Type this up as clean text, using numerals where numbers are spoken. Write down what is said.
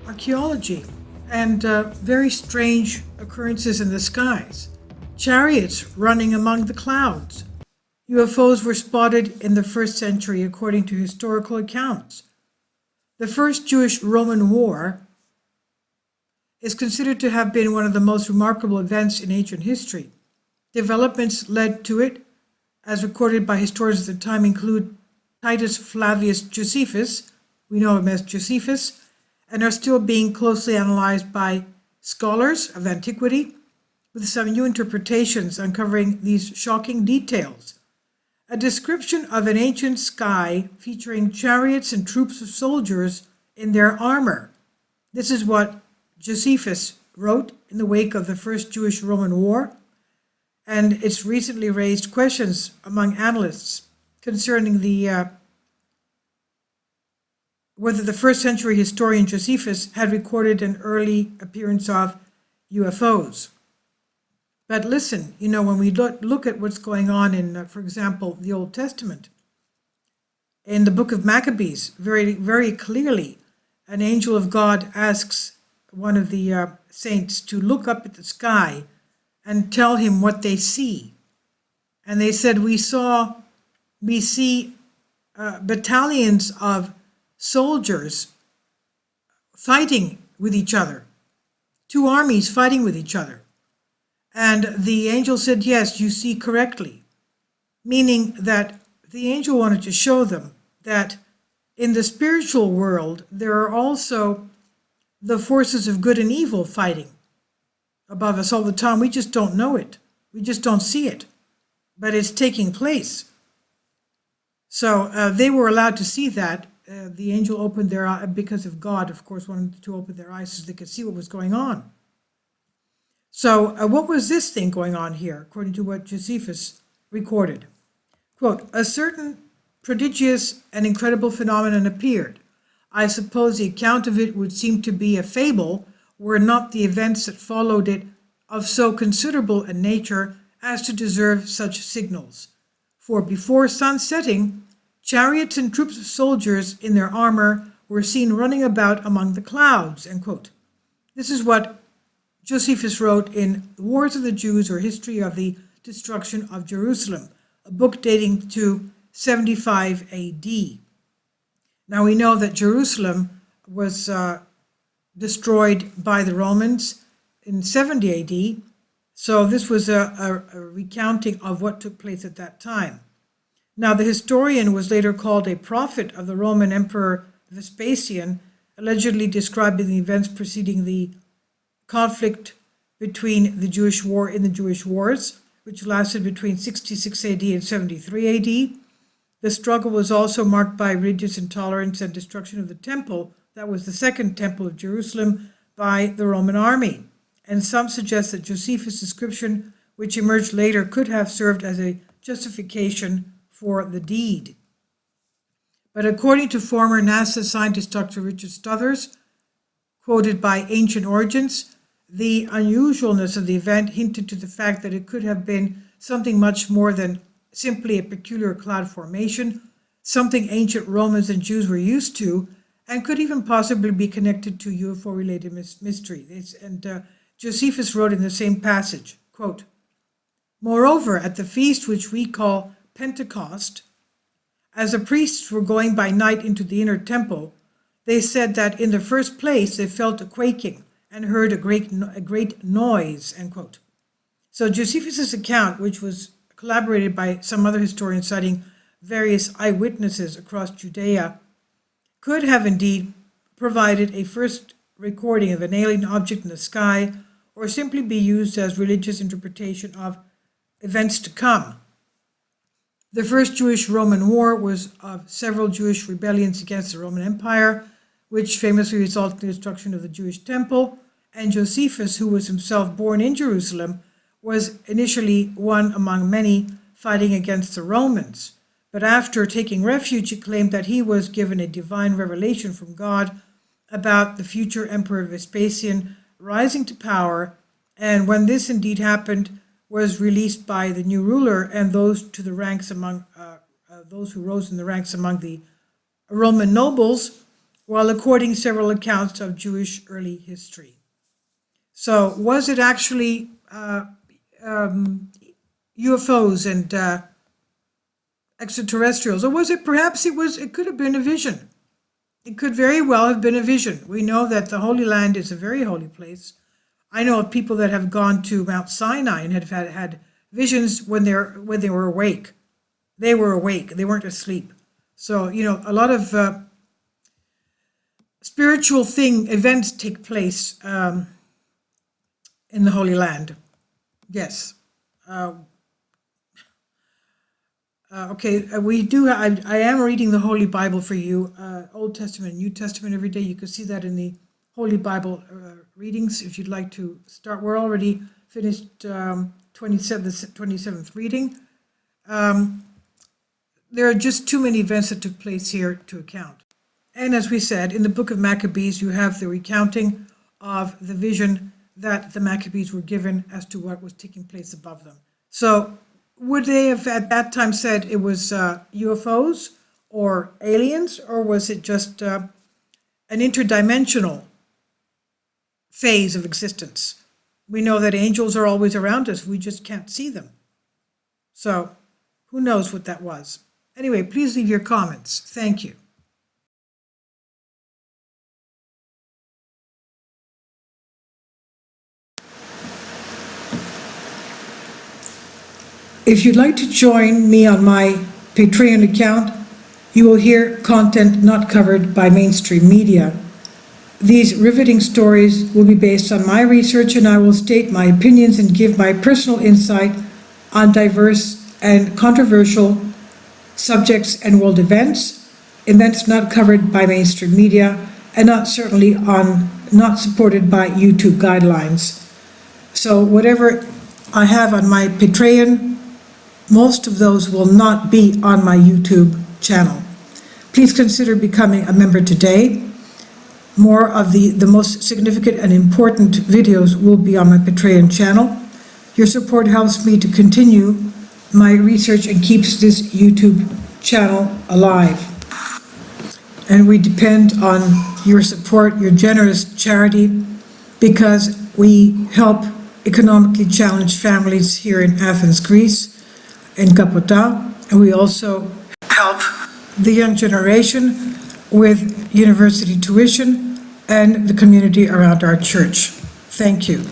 archaeology and very strange occurrences in the skies. Chariots running among the clouds. UFOs were spotted in the first century according to historical accounts. The First Jewish-Roman War is considered to have been one of the most remarkable events in ancient history. Developments led to it, as recorded by historians at the time, include Titus Flavius Josephus, we know him as Josephus, and are still being closely analyzed by scholars of antiquity, with some new interpretations uncovering these shocking details. A description of an ancient sky featuring chariots and troops of soldiers in their armor. This is what Josephus wrote in the wake of the First Jewish-Roman War, and it's recently raised questions among analysts concerning whether the first century historian Josephus had recorded an early appearance of UFOs. But listen, when we look at what's going on in, for example, the Old Testament, in the book of Maccabees, very, very clearly, an angel of God asks one of the saints to look up at the sky and tell him what they see. And they said, we see battalions of soldiers fighting with each other, two armies fighting with each other. And the angel said, yes, you see correctly, meaning that the angel wanted to show them that in the spiritual world, there are also the forces of good and evil fighting above us all the time. We just don't know it. We just don't see it, but it's taking place. So they were allowed to see that. The angel opened their eyes, because of God, of course, wanted to open their eyes so they could see what was going on. So what was this thing going on here, according to what Josephus recorded? Quote, a certain prodigious and incredible phenomenon appeared. I suppose the account of it would seem to be a fable, were not the events that followed it of so considerable a nature as to deserve such signals. For before sun setting, chariots and troops of soldiers in their armor were seen running about among the clouds, end quote. This is what Josephus wrote in The Wars of the Jews, or History of the Destruction of Jerusalem, a book dating to 75 AD. Now we know that Jerusalem was destroyed by the Romans in 70 AD, so this was a recounting of what took place at that time. Now the historian was later called a prophet of the Roman Emperor Vespasian, allegedly describing the events preceding the conflict between the Jewish war in the Jewish Wars, which lasted between 66 AD and 73 AD. The struggle was also marked by religious intolerance and destruction of the temple. That was the second temple of Jerusalem by the Roman army. And some suggest that Josephus' description, which emerged later, could have served as a justification for the deed. But according to former NASA scientist Dr. Richard Stothers, quoted by Ancient Origins, the unusualness of the event hinted to the fact that it could have been something much more than simply a peculiar cloud formation, something ancient Romans and Jews were used to, and could even possibly be connected to UFO-related mystery. And Josephus wrote in the same passage, quote, moreover, at the feast which we call Pentecost, as the priests were going by night into the inner temple, they said that in the first place they felt a quaking and heard a great noise, end quote. So Josephus' account, which was collaborated by some other historians citing various eyewitnesses across Judea, could have indeed provided a first recording of an alien object in the sky, or simply be used as religious interpretation of events to come. The First Jewish-Roman War was of several Jewish rebellions against the Roman Empire, which famously resulted in the destruction of the Jewish temple, and Josephus, who was himself born in Jerusalem, was initially one among many fighting against the Romans. But after taking refuge, he claimed that he was given a divine revelation from God about the future Emperor Vespasian rising to power, and when this indeed happened, was released by the new ruler and those to the ranks among those who rose in the ranks among the Roman nobles, while according several accounts of Jewish early history. So was it actually UFOs and extraterrestrials, or was it perhaps it could have been a vision? It could very well have been a vision. We know that the Holy Land is a very holy place. I know of people that have gone to Mount Sinai and have had visions when they were awake. They were awake. They weren't asleep. So, a lot of spiritual events take place in the Holy Land. Yes. We do. I am reading the Holy Bible for you, Old Testament and New Testament every day. You can see that in the Holy Bible readings if you'd like to start. We're already finished the 27th reading. There are just too many events that took place here to account. And as we said, in the book of Maccabees, you have the recounting of the vision that the Maccabees were given as to what was taking place above them. So would they have at that time said it was UFOs or aliens, or was it just an interdimensional phase of existence? We know that angels are always around us. We just can't see them. So who knows what that was? Anyway, please leave your comments. Thank you. If you'd like to join me on my Patreon account, you will hear content not covered by mainstream media. These riveting stories will be based on my research, and I will state my opinions and give my personal insight on diverse and controversial subjects and world events not covered by mainstream media, and not supported by YouTube guidelines. So whatever I have on my Patreon, most of those will not be on my YouTube channel. Please consider becoming a member today. More of the most significant and important videos will be on my Patreon channel. Your support helps me to continue my research and keeps this YouTube channel alive. And we depend on your support, your generous charity, because we help economically challenged families here in Athens, Greece, in Kapota, and we also help the young generation with university tuition and the community around our church. Thank you.